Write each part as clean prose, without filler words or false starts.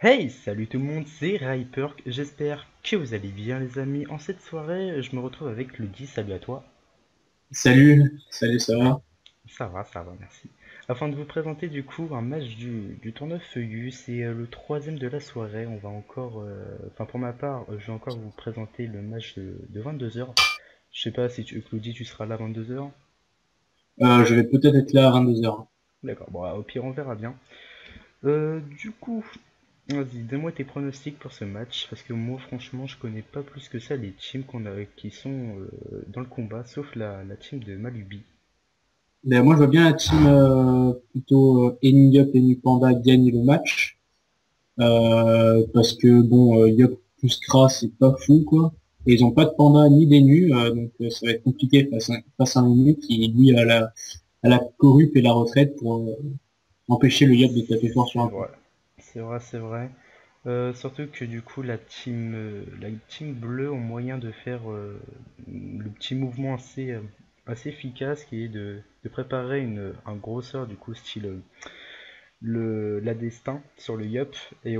Hey, salut tout le monde, c'est Ryperk, j'espère que vous allez bien les amis. En cette soirée, je me retrouve avec Ludi, salut à toi. Salut, salut, ça va? Ça va, merci. Afin de vous présenter du coup un match du tournoi Feuillu, c'est le troisième de la soirée. On va encore, enfin pour ma part, je vais encore vous présenter le match de 22 heures. Je sais pas si Claudie, tu seras là à 22 heures. Je vais peut-être être là à 22h. D'accord, bon, au pire on verra bien. Du coup, vas-y, donne-moi tes pronostics pour ce match, parce que moi, franchement, je connais pas plus que ça les teams qui sont dans le combat, sauf la team de Malubi. Ben, moi, je vois bien la team plutôt Eni Yup et Nu Panda gagner le match. Parce que, bon, Yup plus Kra, c'est pas fou, quoi. Et ils ont pas de Panda ni d'Enu, donc ça va être compliqué face à un Enu qui, lui, a la corrupe et la retraite pour empêcher le Yup de taper fort sur C'est un coup. vrai, c'est vrai. Surtout que du coup, la team bleue ont moyen de faire le petit mouvement assez efficace qui est de préparer un grosseur du coup style la destin sur le Yup et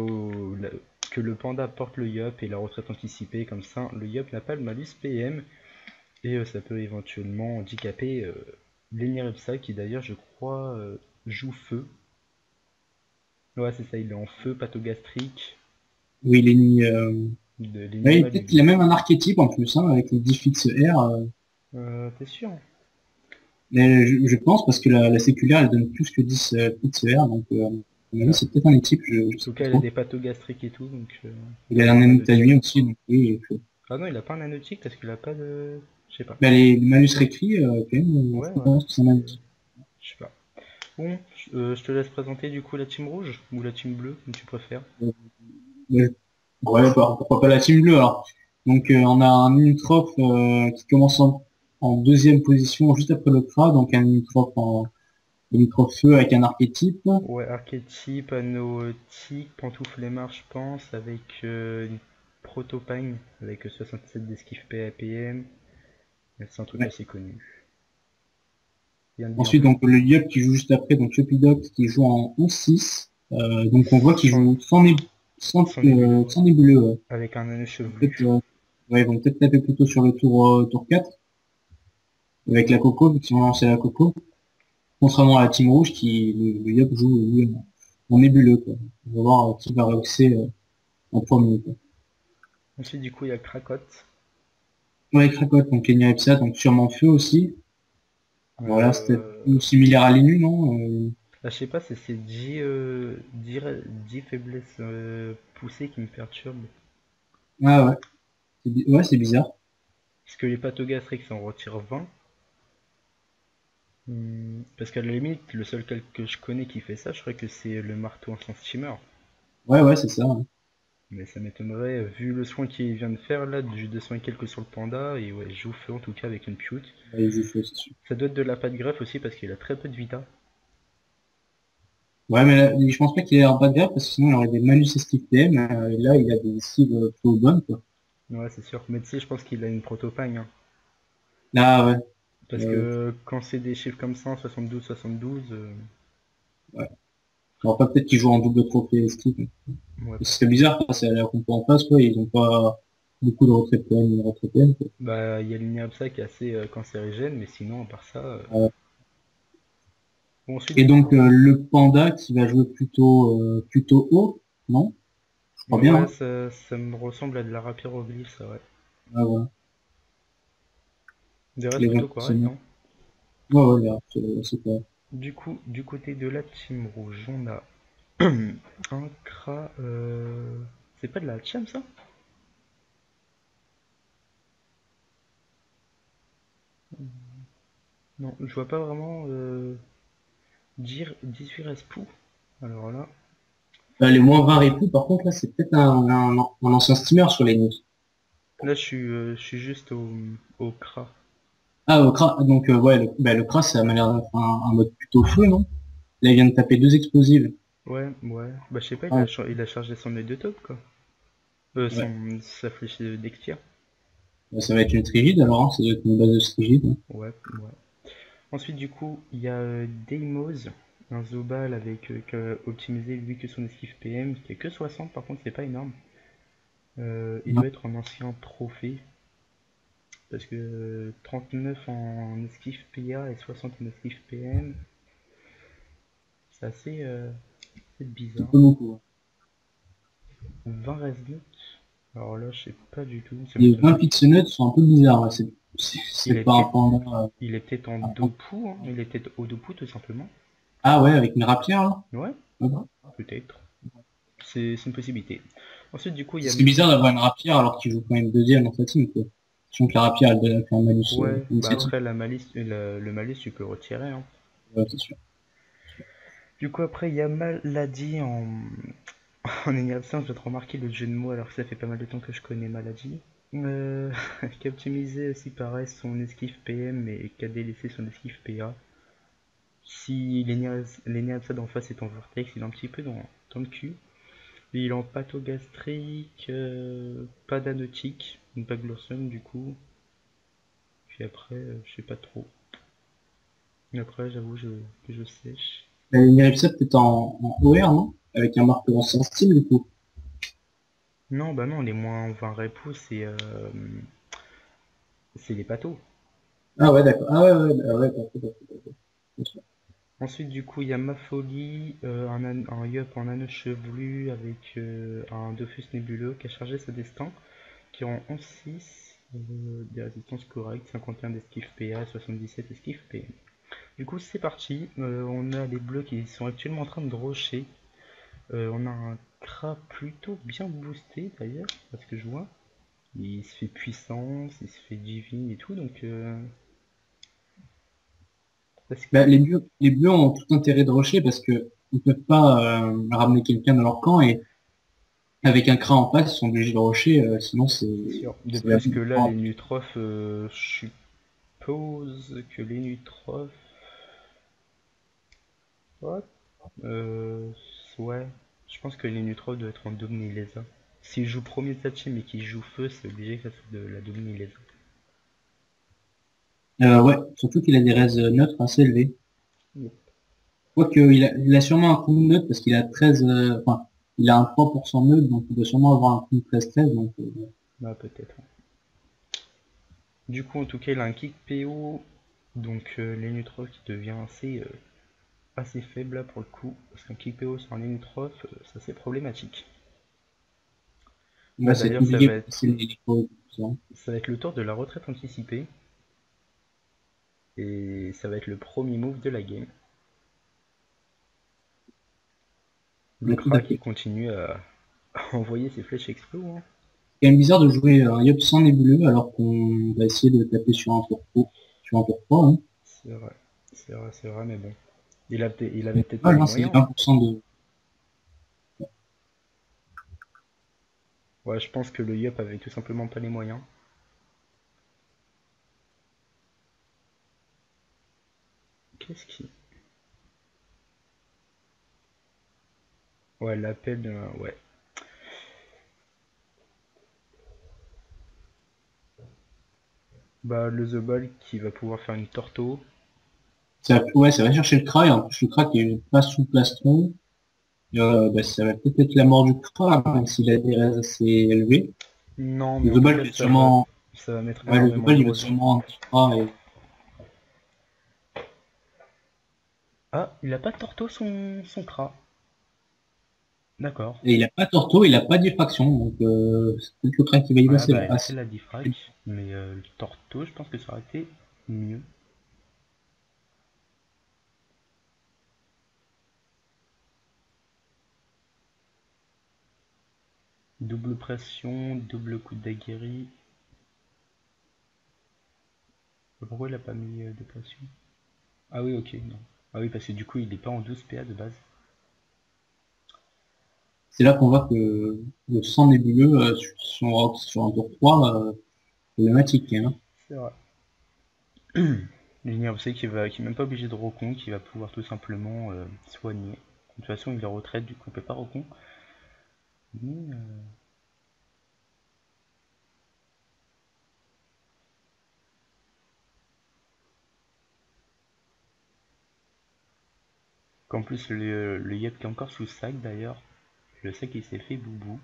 que le panda porte le Yup et la retraite anticipée comme ça le Yup n'a pas le malus PM et ça peut éventuellement handicaper l'Enirepsa qui d'ailleurs je crois joue feu. Ouais c'est ça, il est en feu pathogastrique Oui, l'Eni, de l'Eni ouais, peut-être qu'il Malubi. a même un archétype en plus, hein, avec le Diffix R. T'es sûr? Mais je pense parce que la séculaire elle donne plus que 10 PXR, donc à mon avis Ah, c'est peut-être un équipe, je en sais tout pas cas il a trop. des pathogastriques et tout donc il Il doit a avoir un un nanotique. Anatomy aussi, donc oui. Ah non il a pas un nanotique parce qu'il a pas de... Je sais pas. Bah, les malus réécrits, quand même, Ouais je voilà, pense que c'est un malus. je sais pas. Bon, je te laisse présenter du coup la team rouge ou la team bleue, comme tu préfères. Ouais, ouais, pourquoi pas la team bleue alors. Donc on a un Unitrof qui commence en deuxième position juste après le Kra, donc un Unitrof feu avec un archétype. Ouais, archétype, anneau tic, pantoufle aimard, je pense, avec une protopagne, avec 67 d'esquive PAPM. C'est un truc Ouais. assez connu. Rien de bien Ensuite, fou. donc le Yup qui joue juste après, donc Yopidox qui joue en 11-6. Donc on voit qu'il Sans, joue sans nébuleux, ouais. sans nébuleux. Ouais. Avec un anneau En fait, chevelu. ouais, ils vont peut-être taper plutôt sur le tour 4 avec la Coco, vu qu'ils vont lancer la Coco. Contrairement à la Team Rouge qui, le Yup joue lui, en nébuleux. Quoi. On va voir qui va réussir en premier. Quoi. Ensuite, du coup, il y a Krakot. Ouais, Krakot, donc Kenya Epsa, donc sûrement Feu aussi. Voilà, c'était Euh, similaire à l'Inu, non je sais pas, c'est 10, 10 faiblesses poussées qui me perturbent. Ah ouais, ouais, c'est bizarre. Parce que les pathogastriques, ça en retire 20. Parce qu'à la limite, le seul calque que je connais qui fait ça, je crois que c'est le marteau en steamer. Ouais, ouais, c'est ça. Ouais. Mais ça m'étonnerait, vu le soin qu'il vient de faire là, du 200 et quelques sur le panda, et ouais, je joue feu en tout cas avec une pute. Ouais, il joue Feu, c'est sûr. Ça doit être de la patte greffe aussi parce qu'il a très peu de vita. Ouais, mais là, je pense pas qu'il ait un pas de grave parce que sinon il aurait des malus esquive PM. Et là, il a des cibles plutôt bonnes, quoi. Ouais, c'est sûr. Mais tu sais, je pense qu'il a une protopagne, hein. Là, ouais. Parce Euh, que quand c'est des chiffres comme ça, 72-72, ouais. Alors pas peut-être qu'il joue en double trophée esquive. ouais, Ce serait peut-être. bizarre parce que la compo en face, quoi. Ils ont pas beaucoup de retrait PM et de retrait PM, quoi. Bah, il y a l'Uniapsa qui est assez cancérigène, mais sinon, à part ça. Bon, ensuite, Et du donc coup, le panda qui va jouer plutôt haut, non? Je crois bien, ouais, hein. ça me ressemble à de la rapyroglyphe, ça, ouais. Ouais, ouais. Des restes Les plutôt 20 corrects, hein. Ouais, ouais, là, c'est quoi. Du coup, du côté de la team rouge, on a un Kra. C'est pas de la Cham ça? Non, je vois pas vraiment. 18 Respou. Alors là, Les moins 20 ripoux, par contre, là, c'est peut-être un ancien steamer sur les news. je suis juste au Kra. Ah, donc ouais, le Kras, ça m'a l'air d'être un mode plutôt feu, non? Là, il vient de taper deux explosives. Ouais, ouais. Bah, je sais pas, Ah, il a chargé son œil de top, quoi. ouais. Sa flèche d'Extia. Bah, ça va être une trigide alors, hein, ça doit être une base de trigide. Ouais, ouais. Ensuite, du coup, il y a Deimos. Un Zobal avec optimisé lui que son esquive PM, qui est que 60 par contre c'est pas énorme. Il doit être en ancien trophée, parce que 39 en esquive PA et 60 en esquive PM, c'est assez C'est bizarre. pas beaucoup. 20 Resnut, alors là je sais pas du tout, ça Les m'étonne. 20 pixels sont un peu bizarres. Ouais. Il C'est est pas un peut-être panda. il est peut-être en Un panda. Dopu, hein. Il est peut-être au Dopu tout simplement. Ah ouais, avec une rapière là. Ouais, Ah bah. peut-être. C'est une possibilité. Ensuite, du coup, il y a. C'est bizarre d'avoir une rapière alors qu'il joue quand même deuxième dans sa team, quoi. Sachant que la rapière, elle donne un malus Ouais, bah initiative. après, la malice, le malus, tu peux le retirer, hein. Ouais, c'est sûr. Du coup, après, il y a Maladie en. En absence, je viens de remarquer le jeu de mots alors que ça fait pas mal de temps que je connais Maladie. Euh, qui a optimisé aussi pareil son esquive PM et qui a délaissé son esquive PA. Si l'Eneabsad en face est en vortex, il est un petit peu dans le cul. Et il est en pathogastrique, pas d'anotique, pas Glorson du coup. Puis après, je sais pas trop. Et après, j'avoue que je sèche. Une Iripsa peut-être en OR, non? Avec un marqueur ancien style, du coup. Non, bah non, les moins 20 repos, c'est les pathos. Ah ouais, d'accord. Ah ouais, ouais, bah ouais, d'accord, d'accord, d'accord. Bien sûr. Ensuite, du coup, il y a Ma Folie, un Yup en anneau chevelu avec un Dofus nébuleux qui a chargé ce destin, qui rend 11-6, des résistances correctes, 51 d'esquive PA, 77 d'esquive PM. Du coup, c'est parti. On a les bleus qui sont actuellement en train de rusher. On a un Kra plutôt bien boosté d'ailleurs, parce que je vois. Il se fait puissance, il se fait divine et tout, donc parce Bah, que les bleus ont tout intérêt de rusher parce que ils peuvent pas ramener quelqu'un dans leur camp et avec un cran en face, ils sont obligés de rusher, sinon c'est sûr. De c'est la plus boue. que là, les Nutrophes, je suppose que les Nutrophes, what? Euh, ouais, je pense que les Nutrophes doivent être en Dominilesa. S'il joue premier de sa team et qu'il joue feu, c'est obligé que ça soit de la Dominilesa. Ouais, surtout qu'il a des res neutres assez élevés. Quoique, il a sûrement un coup neutre parce qu'il a 13, enfin, il a un 3% neutre, donc il doit sûrement avoir un coup de 13-13, donc, Bah peut-être. Du coup, en tout cas, il a un kick PO, donc les Nutrophes qui devient assez faible là pour le coup, parce qu'un kick PO sur un Linutroph, ça c'est problématique. ouais, Là c'est d'ailleurs, compliqué pour passer les codes, tout ça. ça va être le tour de la retraite anticipée, et ça va être le premier move de la game. Le Ouais, tout à Kra qui fait. continue à envoyer ses flèches explos, hein. C'est quand même bizarre de jouer un Yop sans nébuleux alors qu'on va essayer de taper sur un tour pro, sur un tour 3, hein. C'est vrai, c'est vrai, mais bon. Il avait C'est peut-être pas dommage, les hein, c'est moyens, hein. 20% de... Ouais, je pense que le Yup avait tout simplement pas les moyens. Qu'est-ce qui... Ouais, l'appel, ouais. Bah, le The Ball qui va pouvoir faire une torto. Ouais, ça va chercher le Kra, et en plus le Kra qui est pas sous plastron, bah, ça va peut-être être la mort du Kra, même s'il a des res assez élevés. Non, mais Le en tout Zobal cas, va être sûrement, ça va mettre ouais, le énormément Zobal, il va être d'érosion. sûrement anti-Kra Ah, il a pas de torto son Kra. D'accord. et il a pas Torto, il a pas diffraction, donc c'est peut-être le Kra qui va y Ouais, passer bah là. il a fait la diffrac, mais le torto, je pense que ça aurait été mieux. Double pression, double coup d'aguerri. Pourquoi il a pas mis de pression? Ah oui, ok, non. Ah oui, parce que du coup, il est pas en 12 PA de base. C'est là qu'on voit que le sang nébuleux sur un tour 3, problématique, hein. C'est vrai. L'Université qui est même pas obligé de recon, qui va pouvoir tout simplement soigner. De toute façon, il est en retraite, du coup, on peut pas recon. Mais, Qu'en plus, le Yep qui est encore sous le sac d'ailleurs. Le sac il s'est fait boubou.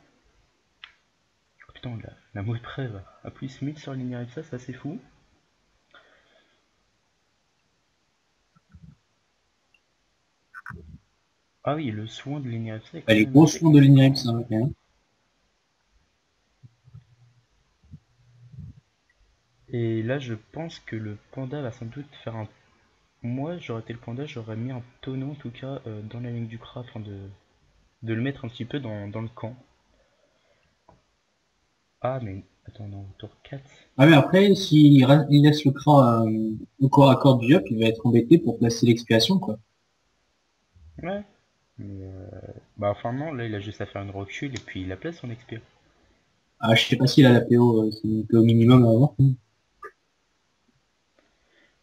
Oh, putain, la mauvaise preuve. A plus 1000 sur l'Ineripsa, ça c'est fou. Ah oui, le soin de l'Ineripsa est Bah, quand les même gros assez soins de conséquent. l'INRIP, ça, ok, hein. Et là, je pense que le panda va sans doute faire un. Moi, j'aurais été le panda, j'aurais mis un tonneau en tout cas dans la ligne du crat afin de le mettre un petit peu dans le camp. Ah, mais attends, non, tour 4. Ah mais après, il laisse le CRA au corps à corps du Yop, il va être embêté pour placer l'expiation, quoi. Ouais. Mais bah, enfin, non, là, il a juste à faire une recul et puis il a place son expire. Ah, je sais pas s'il a la PO, c'est une PO minimum à avoir.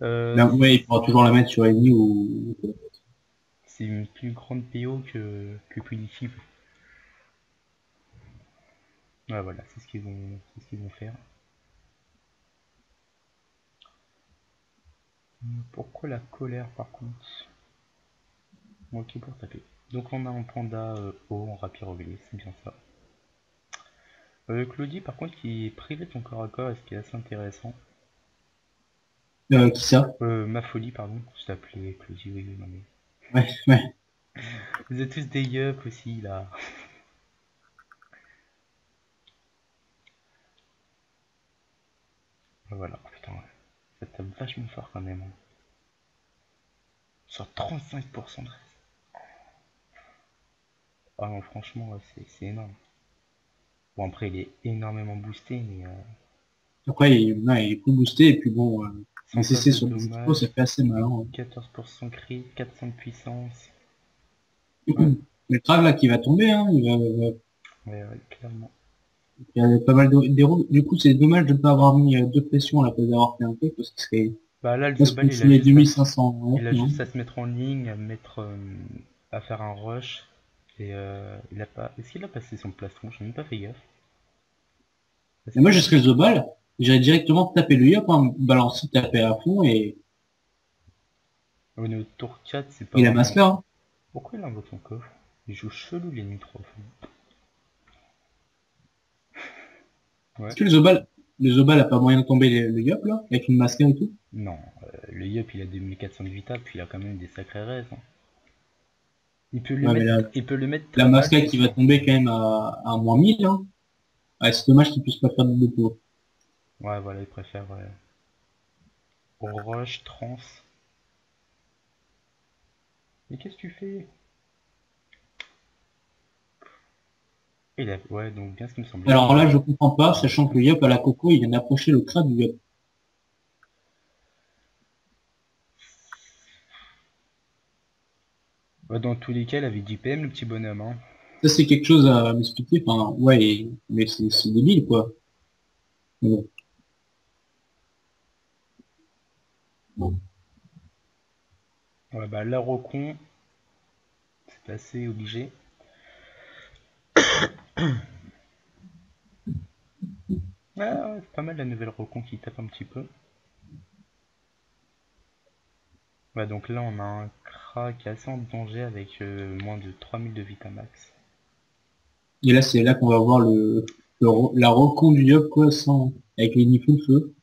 Euh, Mais ouais, il pourra toujours la mettre sur Eni ou... c'est une plus grande PO que punitive. Ouais, voilà, c'est ce qu'ils vont faire. Pourquoi la colère par contre? Bon, ok pour taper. Donc on a un panda haut en rapiroglis, c'est bien ça. Claudie par contre qui est privé de son corps à corps, ce qui est assez intéressant. Qui ça? Ma folie, pardon. Je t'appelais Claudie, oui, oui, non mais. Ouais, ouais. Vous êtes tous des yups aussi là. Voilà, putain, ouais. Ça tape vachement fort quand même, hein. Sur 35% de reste. Ah non, franchement, ouais, c'est énorme. Bon, après, il est énormément boosté, mais Après, ouais, il est full boosté, et puis bon, les 109 CC de sur des expos, ça dommages, fait assez mal, hein. 14% crit, 400 de puissance. Ouais, Le Krag, là, qui va tomber, hein, ouais, ouais, clairement. il y a pas mal de. Du coup, c'est dommage de ne pas avoir mis deux pressions à la place d'avoir fait un P, parce que ce serait Bah là, le presque Zobal, une fumée de 2500 il a non? juste à se mettre en ligne, à faire un rush. Et il a pas. Est-ce qu'il a passé son plastron? Je n'ai même pas fait gaffe. Est-ce Et moi, qu'il je a. serais Zobal, j'irais directement taper le Yop, hein, balancer, taper à fond, et On est au tour 4, c'est pas il a vraiment. master, hein. Pourquoi il invoque son coffre? Il joue chelou les nitros. Ouais. Est-ce que le Zobal a pas moyen de tomber le Yop, là, avec une masquer et tout? Non, le Yup il a 2400 de vita, puis il a quand même des sacrés raids, hein. Ouais, mais Il peut le mettre la très bas, masquer c'est qui va sûr. tomber quand même à moins 1000, hein. Ouais, c'est dommage qu'il puisse pas faire de tour. Ouais, voilà, il préfère Rush, Trans. Mais qu'est-ce que tu fais? Ouais, donc bien ce qui me semblait, Alors il a. là, je comprends pas, Ah sachant que putain. le Yop à la Coco, il vient d'approcher le crâne du Yop. Ouais, dans tous les cas, il avait 10 PM, le petit bonhomme, hein. Ça, c'est quelque chose à m'expliquer. Enfin, ouais, mais c'est débile, quoi. Mais bon. Ouais, bah, la Rocon, c'est assez obligé. Ah, ouais, c'est pas mal la nouvelle Rocon qui tape un petit peu. Ouais, donc là, on a un Kra qui est assez en danger avec moins de 3000 de Vitamax. Et là, c'est là qu'on va voir la recon du Yop, quoi, avec les niveaux de feu.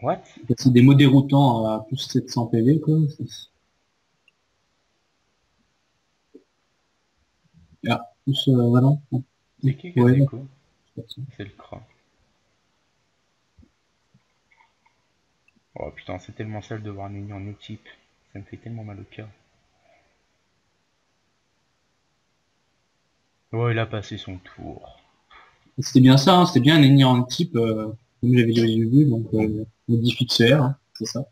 What? C'est des mots déroutants à plus 700 PV, quoi. Ah, plus, voilà. C'est qui Ouais, Kazeko? C'est le Kra. Oh putain, c'est tellement sale de voir Nini en équipe. Ça me fait tellement mal au cœur. Oh, il a passé son tour. c'était bien ça, hein, c'était bien un ennemi en type, comme j'avais dit au début, donc modifie CR, hein, c'est ça.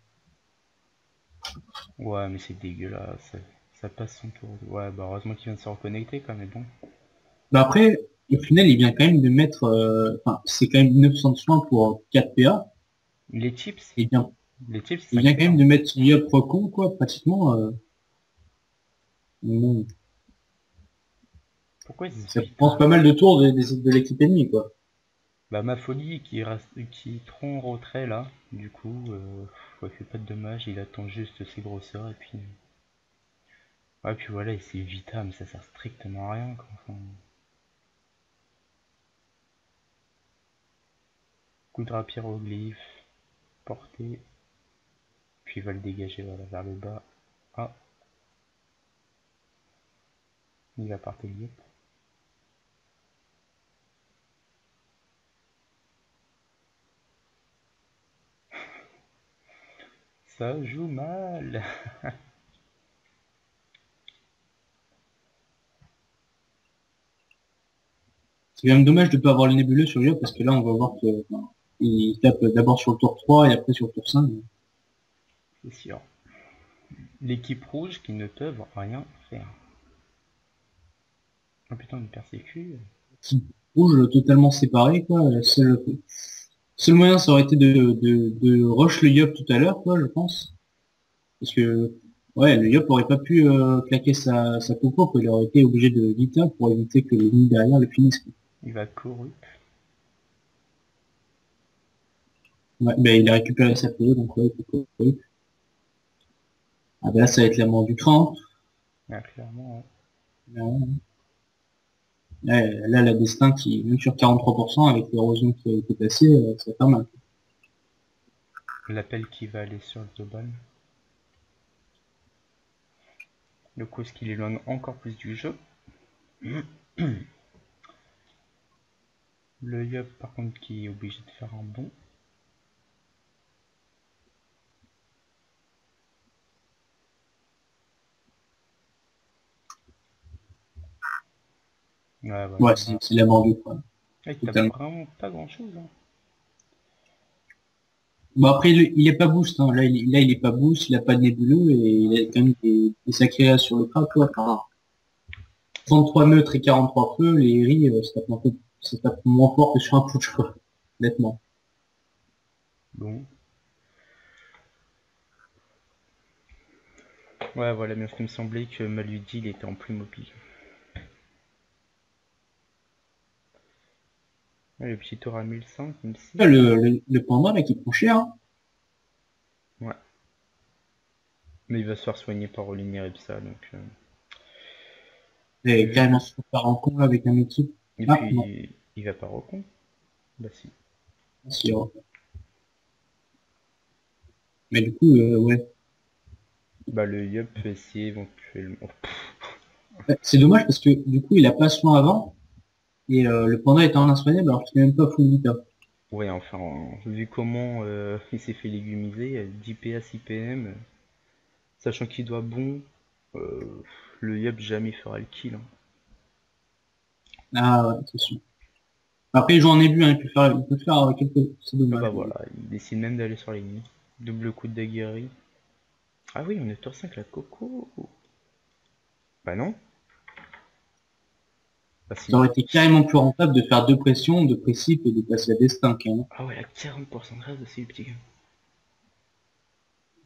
Ouais, mais c'est dégueulasse. Ça passe son tour. Ouais, bah heureusement qu'il vient de se reconnecter quand même, bon. Bah après, au final, il vient quand même de mettre, enfin, c'est quand même 900 de soins pour 4 PA, Les chips, et bien, les chips, c'est il 5 vient quand PA, même hein. de mettre son Yop recon, quoi, pratiquement. Bon, Pourquoi ils ça putain. pense pas mal de tours de l'équipe ennemie, quoi. Bah ma folie qui est trop en retrait là. Du coup, ouais, il fait pas de dommages, il attend juste ses grosseurs et puis. Ah, puis voilà, et c'est Vita, mais ça sert strictement à rien, quoi. Enfin, coup de rapier au glyphe, portée, puis il va le dégager voilà, vers le bas. Ah, il va partir le yep. Ça joue mal. C'est quand même dommage de ne pas avoir le nébuleux sur Yop, parce que là, on va voir que enfin, il tape d'abord sur le tour 3 et après sur le tour 5. C'est sûr. L'équipe rouge qui ne peuvent rien faire. Oh putain, une persécu. Type rouge totalement séparé, quoi. Seul moyen, ça aurait été de rush le Yop tout à l'heure, quoi, je pense. Parce que, ouais, le Yop aurait pas pu claquer sa coco, quoi. Il aurait été obligé de Vita pour éviter que le nid derrière le finisse, quoi. Il va courir. Ouais, ben, il a récupéré sa PO, donc ouais, coco. Ah ben là, ça va être la mort du cran. Ah, clairement, ouais. Là, la destin qui, même sur 43%, avec l'érosion qui a été passée, ça va faire mal. L'appel qui va aller sur le global. Le coup, ce qui l'éloigne encore plus du jeu. Le Yup, par contre, qui est obligé de faire un bond. Ouais, Ouais, voilà. c'est la mort du quoi. Il tape Totalement. vraiment pas grand chose. Hein. Bon, après, il est pas boost, hein. Là, il est pas boost, il a pas de nébuleux, et il a quand même des sacrés as sur le crack, quoi. Enfin, 33 neutres et 43 feux, les ris, ça tape moins fort que sur un push, quoi. Honnêtement. Bon. Ouais, voilà, bien ce qu'il me semblait que Maludi, il était en plus mobile. Ouais, le petit tour à 1005, 1006. Là, le panda, là, qui prend cher, hein. Ouais. Mais il va se faire soigner par Olin Repsa, donc... Et carrément vu... se faire en con, là, avec un équipe. Et Ah, non. puis, il va pas recon. Bah si. Si, mais du coup, ouais. Bah le Yup peut essayer éventuellement... C'est dommage parce que, du coup, il a pas soin avant, et le panda est en insoignable alors qu'il n'est même pas full vita. Ouais, enfin, vu comment il s'est fait légumiser, 10 PA, 6 PM, sachant qu'il doit bon, euh, le Yup jamais fera le kill. Hein. Ah, ouais, c'est sûr. Après, j'en ai vu, hein, il peut faire quelques, c'est Ah dommage. bah voilà, il décide même d'aller sur les lignes. Double coup de daguerri. Ah oui, on est tour 5 la coco. Bah non. Bah Ça si. aurait été carrément plus rentable de faire deux pressions, de précip et de passer à destin, quand même. Ah ouais, la 40% de grâce aussi, le petit gars.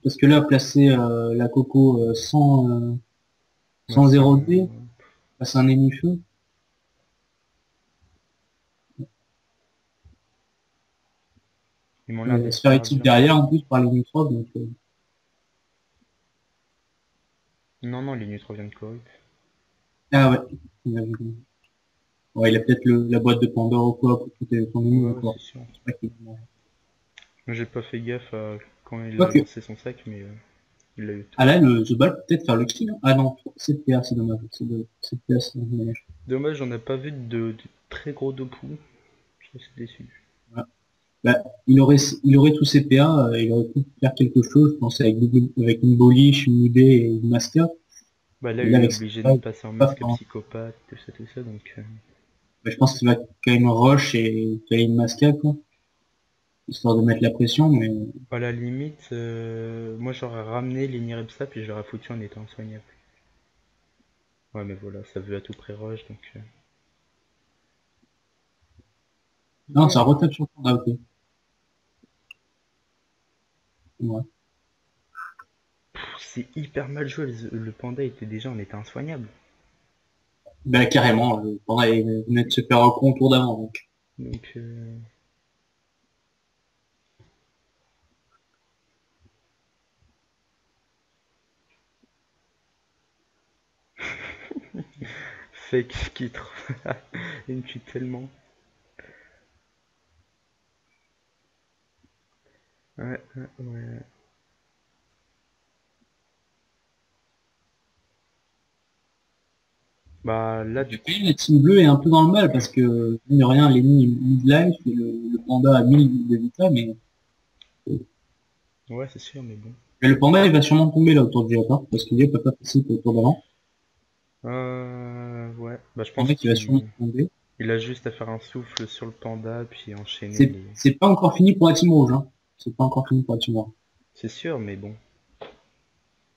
Parce que là, placer la coco Bah sans sans... 0D, passer un ennemi feu, Ils m'ont l'air se d'être faire équipe perdus. derrière en plus par les 3, donc Non, non, les neutres viennent de corrupt. ah ouais. Ouais, il a peut-être la boîte de Pandore ou quoi pour protéger son ennemi Ouais, ou ouais, quoi. c'est sûr. C'est pas qu'il- Moi j'ai pas fait gaffe à quand il a Quoique. lancé son sac, mais il l'a eu tout. Ah là, le The Ball peut peut-être faire le kill, hein. Ah non, 7 PA, c'est dommage. 7 PA, c'est dommage. Dommage, on n'a pas vu de très gros dopou. Je suis déçu. Voilà. Bah, il aurait tous ses PA, il aurait pu faire quelque chose, je pense, avec une Boliche, une IB et une Masca. Bah là, Et là, il est avec ses obligé de PA, me il peut passer en pas masque faire un- psychopathe, tout ça, donc... bah, je pense qu'il va quand même rush et caler une Masca, quoi, histoire de mettre la pression, mais à la limite, moi j'aurais ramené les Nirepsa puis je l'aurais foutu en étant soignable. Ouais, mais voilà, ça veut à tout prix rush, donc... non, ça Voilà. retape sur le Panda, ok. Ouais. C'est hyper mal joué, le panda était déjà en état insoignable. Bah, carrément, le Panda il venait de se faire un contour d'avant, donc. Donc... Fake qui est trop... Il me tue tellement. Ouais, ouais, ouais. Bah là du coup... La team bleue est un peu dans le mal parce que, mine de rien, Lenny est mid-life et le panda a 1000 de vita, Ouais, c'est sûr, mais bon. mais le panda il va sûrement tomber là autour du Japon parce qu'il est pas participer autour d'avant. Ouais. Bah je Le pense panda qui va sûrement qu'il tomber. il a juste à faire un souffle sur le panda, puis enchaîner C'est les... c'est pas encore fini pour la team rouge, hein. C'est pas encore fini pour la team rouge. C'est sûr, mais bon.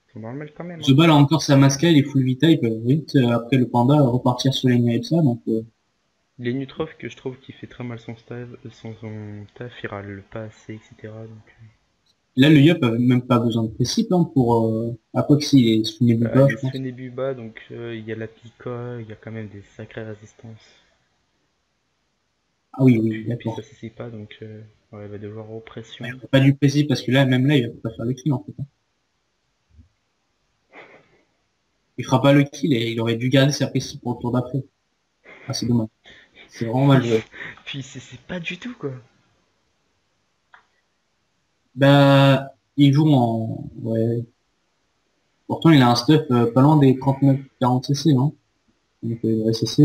Ils sont dans le mal quand même, The hein. Ball a encore sa mascale et full vita, il peut vite, après le panda, repartir sur Lenny avec ça, donc Les Nutrof que je trouve qui fait très mal son taf, il râle pas assez, etc. Donc, là le Yup a même pas besoin de précip hein, pour après que s'il est sous bah, Nebuba, il je est pense. Sven Buba, donc il y a la Pika, il y a quand même des sacrées résistances. Ah oui, Et oui, puis ça d'accord. suffit pas, donc ouais, il va devoir Ouais, oppression. il aurait pas du précip parce que là, même là, il va pas faire le kill en fait, hein. Il fera pas le kill et il aurait dû garder sa précip pour le tour d'après. Ah, c'est dommage. C'est vraiment mal Puis, joué. puis c'est pas du tout quoi. Bah, il joue en... Ouais. Pourtant, il a un stuff pas loin des 39-40 cc, hein. Donc, SCC,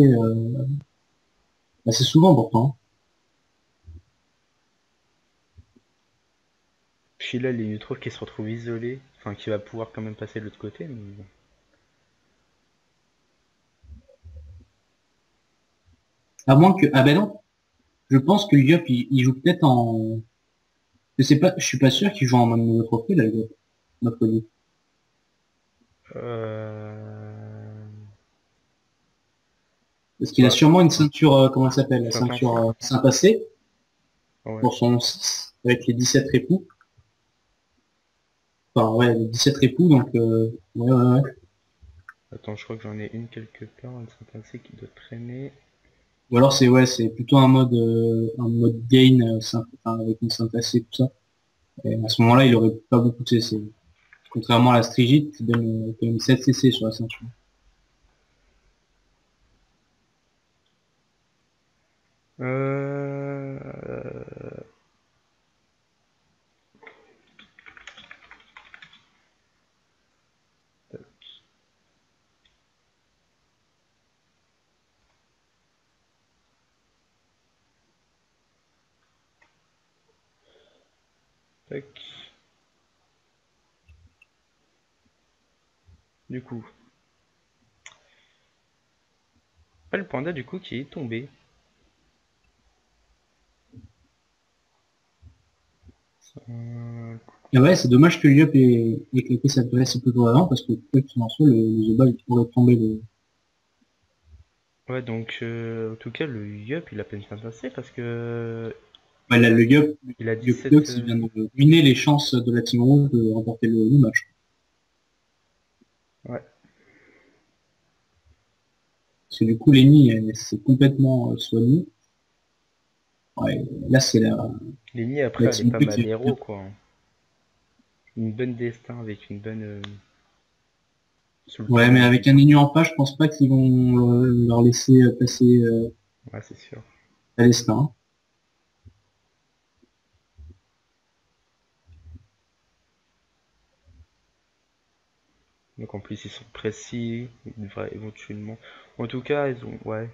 assez souvent pourtant. Puis là, les Nutrof qui se retrouvent isolés, enfin qui va pouvoir quand même passer de l'autre côté, mais bon. À moins que... Ah ben non, je pense que Lyop, il joue peut-être en... Je sais pas, je suis pas sûr qu'il joue en mode nouveau trophée, là, Lyop, mercredi. Euh... Parce qu'il a Bah, sûrement une ceinture, comment elle s'appelle, la ceinture Saint-Pincé. Saint-Passé, Ouais. pour son 6, avec les 17 époux. Enfin, ouais, les 17 époux, donc, ouais, ouais, ouais. Attends, je crois que j'en ai une quelque part, une Saint-Pincé qui doit traîner. Ou alors c'est ouais, c'est plutôt un mode gain enfin, avec une synthèse et tout ça. Et à ce moment-là, il aurait pas beaucoup de CC. Contrairement à la Strigite qui donne quand même 7 CC sur la ceinture. Euh... Tac. Du coup. Ah, le panda du coup qui est tombé. Euh, Et ouais, c'est dommage que Liop ait claqué sa place un peu trop avant parce que quoi qu'il en soit, le Zoba il pourrait tomber le. Ouais, donc en tout cas, le Yup il a peine bien passé parce que Ouais, là, le Liop, il a Liop 17. Lux, il vient de miner les chances de la Team Rouge de remporter le match. Ouais. Parce que du coup, Lenny s'est complètement soigné. Ouais, là, c'est Lenny la après elle est Team pas Bleu mal qui héros quoi. Une bonne destin avec une bonne sous le ouais, mais tournoi du avec un coup. Inu en face, je pense pas qu'ils vont leur laisser passer Ouais, c'est sûr. à l'estin. Donc en plus ils sont précis, ils devraient éventuellement. En tout cas, ils ont. Ouais.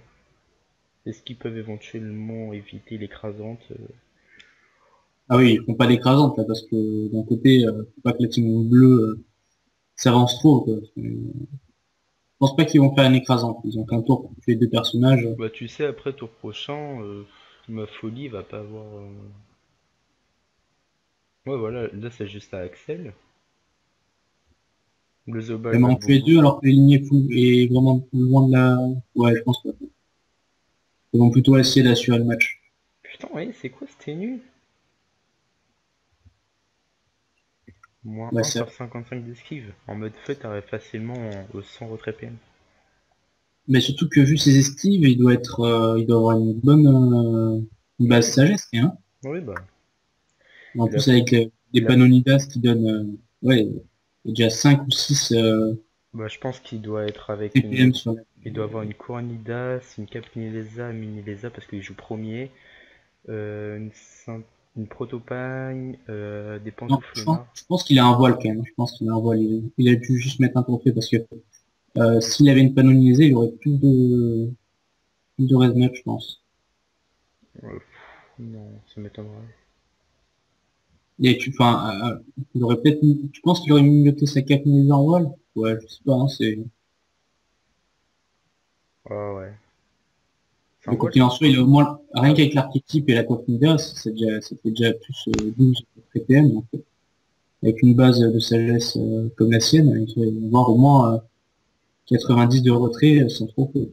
Est-ce qu'ils peuvent éventuellement éviter l'écrasante Ah oui, ils font pas d'écrasante là, parce que d'un côté, faut pas que la team bleue s'avance trop, quoi. Je pense pas qu'ils vont faire une écrasante. Ils ont qu'un tour pour tuer deux personnages. Bah tu sais, après tour prochain, ma folie va pas avoir. Ouais voilà, là c'est juste à Axel. Le Zobal Même va en tuer Boubou. deux alors que la ligne est vraiment loin de la... Ouais, je pense pas. Ils vont plutôt essayer d'assurer le match. Putain, ouais, c'est quoi c'était nul? Moins Bah, 1 sur 55 d'esquive. En mode feu, t'aurais facilement au 100 retrait PM. mais surtout que vu ses estives, il doit avoir une bonne une base Oui, sagesse, hein. oui, bah. En Il a, plus avec les il a, Panonidas qui donnent ouais, il y a déjà 5 ou 6 Bah, je pense qu'il doit être avec une. TPM sur la... Il doit avoir une Coronida, une Capinilesa, une Minilesa parce qu'il joue premier, une, une Protopagne, des Non, Pantoufles. je pense qu'il a un voile quand même. Je pense qu'il a un voile. Il a dû juste mettre un trophée parce que s'il avait une panonisée, il aurait plus de res 9, je pense. Non, ça m'étonnerait. Et il aurait peut-être, tu penses qu'il aurait mieux sa capinisée en voile? Ouais, je sais pas, hein, Ah ouais. C'est un mais quoi voile qu'il en ça? soit, il a au moins, rien Ah, qu'avec l'archétype et la Coquinida, ça fait déjà plus 12 ppm, donc, avec une base de sagesse comme la sienne, il devrait y avoir au moins 90 de retrait sans trop peu.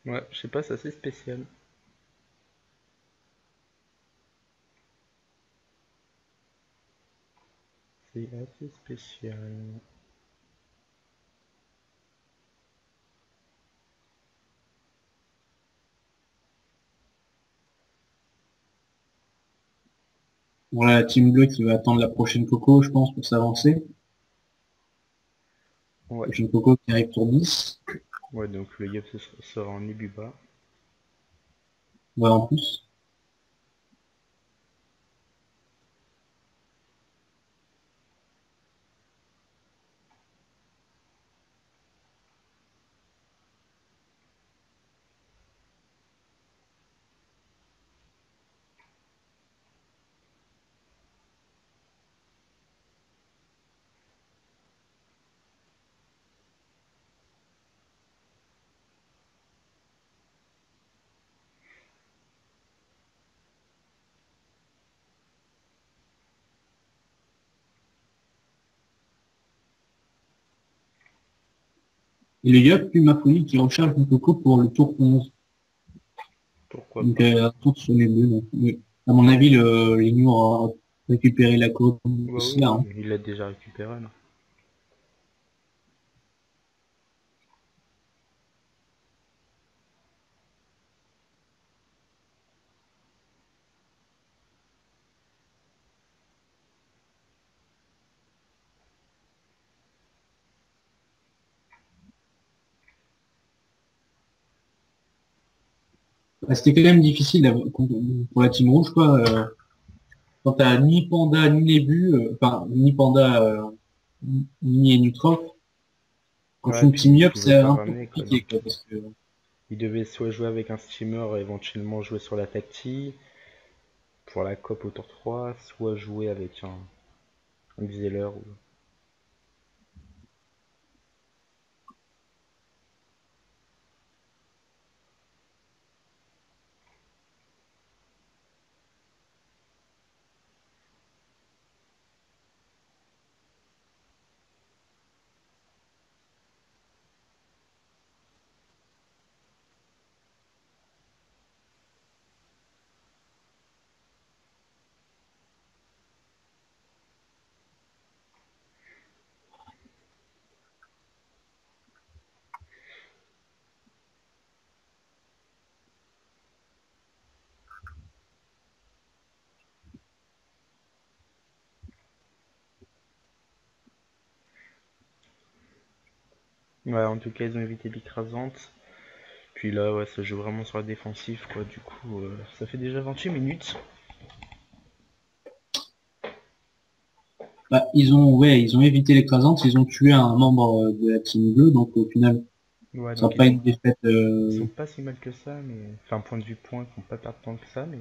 ouais, je sais pas, c'est assez spécial. C'est assez spécial. Voilà la team bleue qui va attendre la prochaine Coco, je pense, pour s'avancer. Ouais. Prochaine Coco qui arrive tour 10. Ouais, donc le Yop sera en Ibuba. Voilà en plus. Et le Yop, puis ma folie, qui recharge une Coco pour le tour 11. Pourquoi Donc, pas. un tour sur les deux. Donc, oui. À mon avis, l'Igno aura récupéré la côte Bah d'ici oui, là, hein. il l'a déjà récupéré là. Bah, c'était quand même difficile pour la team rouge, quoi. Quand t'as ni Panda, ni Nébu, enfin, ni Panda, ni Nutrof, quand Ouais, tu une puis team il up, pouvait c'est pas un peu ramener quoi, compliqué, donc quoi, parce que il devait soit jouer avec un steamer et éventuellement jouer sur la tacti pour la COP au tour 3, soit jouer avec un Xeler ou... Ouais, en tout cas, ils ont évité l'écrasante. Puis là, ouais, ça joue vraiment sur la défensive, quoi. Du coup, ça fait déjà 28 minutes. bah, ils ont évité l'écrasante, ils ont tué un membre de la team bleue, donc au final, Ouais, ça n'a donc pas une défaite. ils sont pas si mal que ça, mais... Enfin, point de vue point, ils vont pas perdre tant que ça, mais...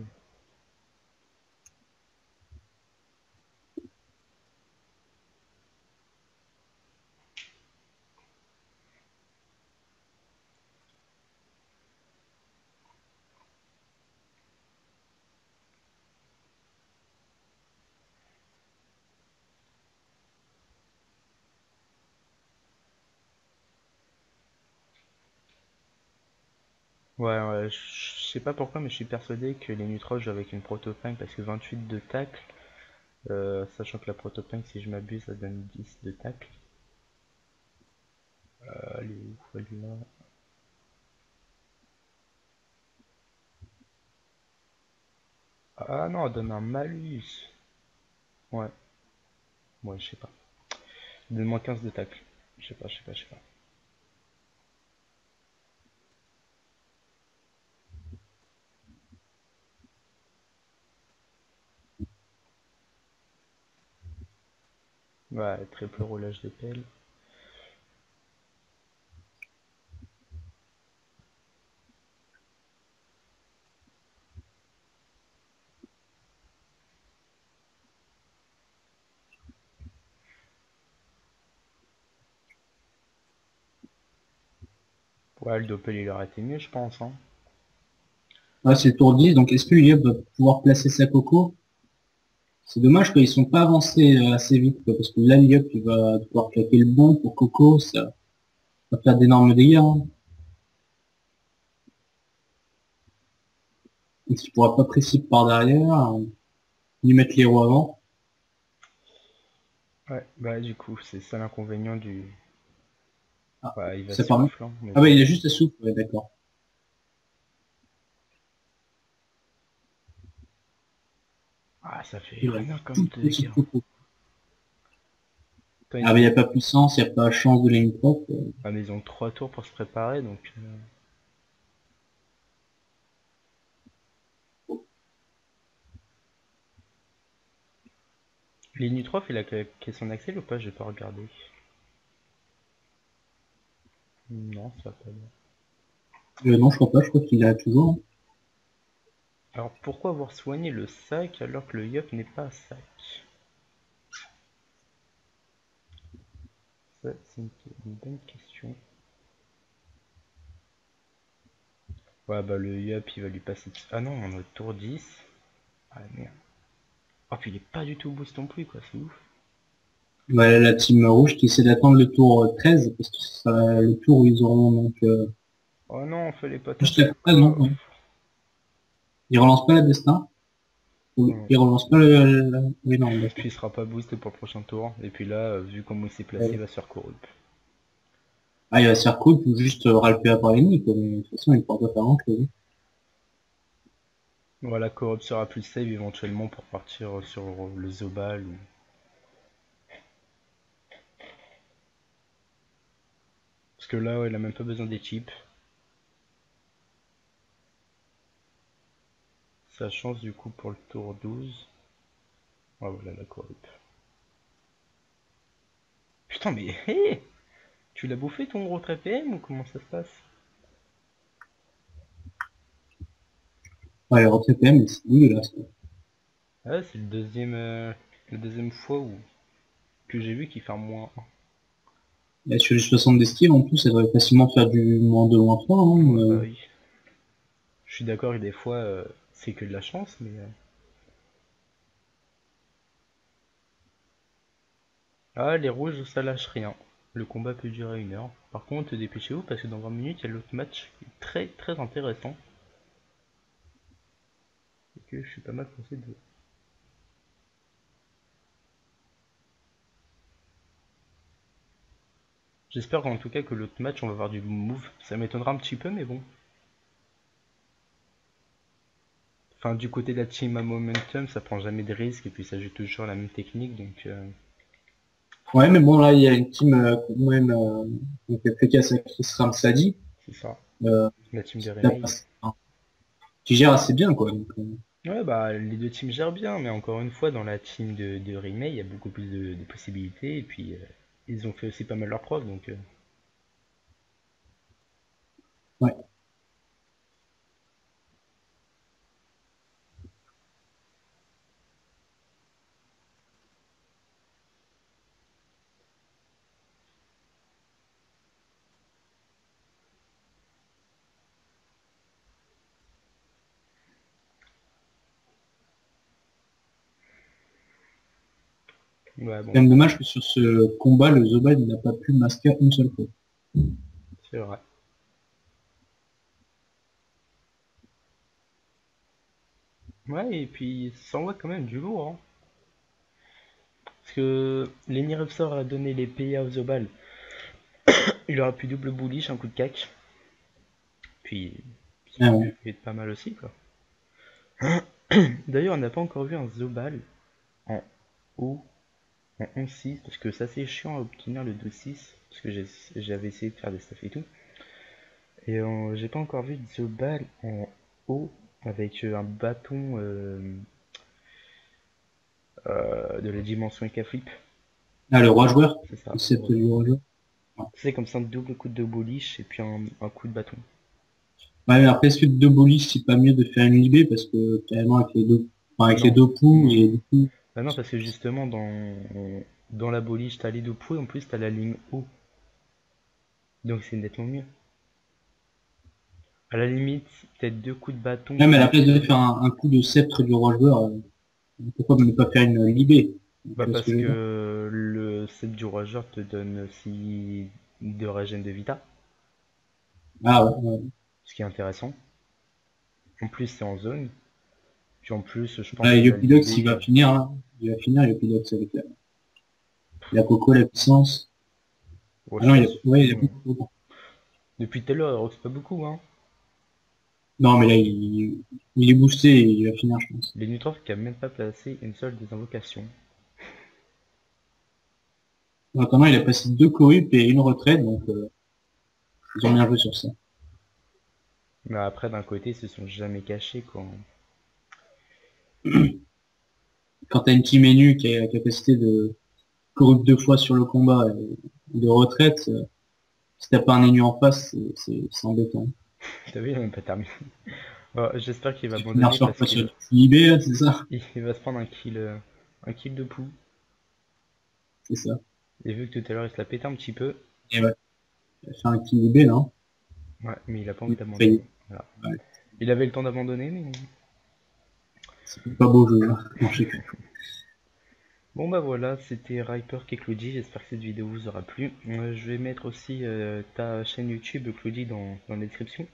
Ouais, ouais, je sais pas pourquoi, mais je suis persuadé que les Nutros jouent avec une protopunk parce que 28 de tacle, sachant que la protopunk, si je m'abuse, ça donne 10 de tacle. Elle est où? Elle est là. Ah non, elle donne un malus. Ouais, ouais, je sais pas. Donne-moi 15 de tacle. Je sais pas, je sais pas, je sais pas. Ouais, triple roulage de pelle. Ouais, le doppel il aurait été mieux, je pense. Hein. Ah, c'est le tour 10, donc est-ce que Yop va pouvoir placer sa coco? C'est dommage qu'ils sont pas avancés assez vite, quoi, parce que là, Yop, il va devoir claquer le bon pour Coco, ça va faire d'énormes dégâts. Hein. Donc, il pourra pas précipiter par derrière, ni mettre les roues avant. Ouais, bah du coup, c'est ça l'inconvénient du... Ah, Ouais, il va ça permet. souffle, hein, mais Ah bah, bon. il a juste à souffle, ouais, d'accord. Ah, ça fait Il a rien comme tout dégâts. petit Coco. Attends, Ah bah, il n'y a pas puissance, il n'y a pas chance de lane propre. Ah, mais ils ont 3 tours pour se préparer, donc... L'Initrof, il a claqué son axel ou pas? J'ai pas regardé. Non, ça va pas bien. Non, je crois pas, je crois qu'il a toujours. Alors pourquoi avoir soigné le sac alors que le Yup n'est pas sac? Ça, c'est une bonne question. Ouais, bah le Yup, il va lui passer... Ah non, on est au tour 10. Ah merde. Oh, puis il est pas du tout boost non plus, quoi, c'est ouf. Voilà la team rouge qui essaie d'attendre le tour 13, parce que ce sera le tour où ils auront donc Oh non, fallait pas juste taper la le phase, non, coffre. ouais. Ils relancent pas la destin. Oui, Non. ils relancent pas oui, non, Puis d'accord. il sera pas boosté pour le prochain tour. Et puis là, vu comment il s'est placé, il Ouais. va se faire corrupt. Ah, il va se faire cool pour juste ralper par l'ennemi, quoi. Mais de toute façon, il ne pourra pas faire grand-chose. Voilà, corrupt sera plus save éventuellement pour partir sur le Zobal. Parce que là, ouais, il a même pas besoin des chips. Sa chance du coup pour le tour 12. Ah voilà la corrupt. Putain mais hé, tu l'as bouffé ton gros TPM ou comment ça se passe? Ouais, le TPM, c'est dégueulasse, quoi. Ah c'est le deuxième fois où que j'ai vu qu'il fait un moins Là, sur les 60 d'esquive, en plus, ça devrait facilement faire du -2, -3, 1. hein. Ouais bah oui. Je suis d'accord et des fois c'est que de la chance mais... Ah les rouges ça lâche rien. Le combat peut durer 1 heure. Par contre dépêchez-vous parce que dans 20 minutes il y a l'autre match qui est très très intéressant. Et que je suis pas mal pressé de... J'espère en tout cas que l'autre match on va voir du move. Ça m'étonnera un petit peu mais bon. Enfin, du côté de la team à Momentum, ça prend jamais de risques et puis ça joue toujours la même technique donc. Ouais, mais bon, là, il y a une team, quand même, donc, efficace avec Chris Ramsadi, C'est ça. euh, La team de qui, tape Remake. qui gère assez bien, quoi. Donc, Ouais, bah les deux teams gèrent bien, mais encore une fois, dans la team de Remake, il y a beaucoup plus de possibilités et puis ils ont fait aussi pas mal leurs preuves donc. ouais. Ouais, C'est bon, quand même dommage que sur ce combat, le Zobal n'a pas pu masquer une seule fois. c'est vrai. Ouais, et puis ça envoie quand même du lourd, hein. Parce que Lenny Repsor a donné les PA aux Zobal. Il aura pu double bullish, un coup de cac. Puis ça Ah aurait ouais. pu être pas mal aussi quoi. D'ailleurs, on n'a pas encore vu un Zobal en haut en 11-6 parce que c'est assez chiant à obtenir le 2-6 parce que j'avais essayé de faire des stuff et tout. Et j'ai pas encore vu Zobal en haut avec un bâton de la dimension Flip. Ah, le roi joueur, C'est ça. le sceptre du roi joueur. Ouais. C'est comme ça un double coup de boliche et puis un coup de bâton. Ouais, mais après, est-ce que de deux boliches, c'est pas mieux de faire une libé parce que carrément avec les deux, enfin, avec les Non, deux poux non. et du coup, Bah non, parce que justement dans la boliche t'as les deux poules, en plus t'as la ligne haut. Donc c'est nettement mieux. À la limite, peut-être deux coups de bâton même à la plus. place de faire un coup de sceptre du roi joueur, pourquoi ne pas faire une libé? Bah Tu vois ce que parce je veux dire? que le set du rageur te donne aussi de régène de vita, Ah ouais, ouais. ce qui est intéressant. En plus c'est en zone. Puis en plus je pense Bah, et que la Yopidox, il Libé. va finir, hein. Il va finir Yopidox avec la coco, la puissance. Oh, Ah je non, suis pas ouais, il a sûr. plus de coco. Depuis tout à l'heure, c'est pas beaucoup hein. Non, mais là, il est boosté et il va finir, je pense. Les Nutrof qui a même pas placé une seule des invocations. Maintenant, il a passé deux corrupts et une retraite, donc ils ont bien joué sur ça. Mais après d'un côté ils se sont jamais cachés quoi. Quand t'as une team menu qui a la capacité de corrupt deux fois sur le combat et de retraite, si t'as pas un ennemi en face, c'est embêtant. T'as vu, il a même pas terminé. Bon, j'espère qu'il va Tu finir abandonner sur parce quoi? qu'il Sur va, du libé, c'est ça? il va se prendre un kill de pou. C'est ça. Et vu que tout à l'heure il se l'a pété un petit peu, Et ouais, il a fait un kill libé, là. ouais, mais il a pas envie Il a failli. d'abandonner. Voilà. Ouais, Il avait le temps d'abandonner, mais c'est pas beau jeu, hein. Non, je sais que- bon bah voilà, c'était Ryper et Claudie, j'espère que cette vidéo vous aura plu. Je vais mettre aussi ta chaîne YouTube Claudie dans la description.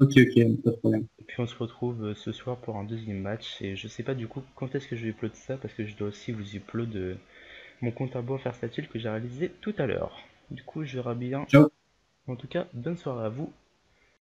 Ok, ok, pas de problème. Et puis on se retrouve ce soir pour un deuxième match. Et je sais pas du coup quand est-ce que je vais upload ça parce que je dois aussi vous upload mon compte à bois faire statule que j'ai réalisé tout à l'heure. Du coup je verrai bien. Ciao. En tout cas, bonne soirée à vous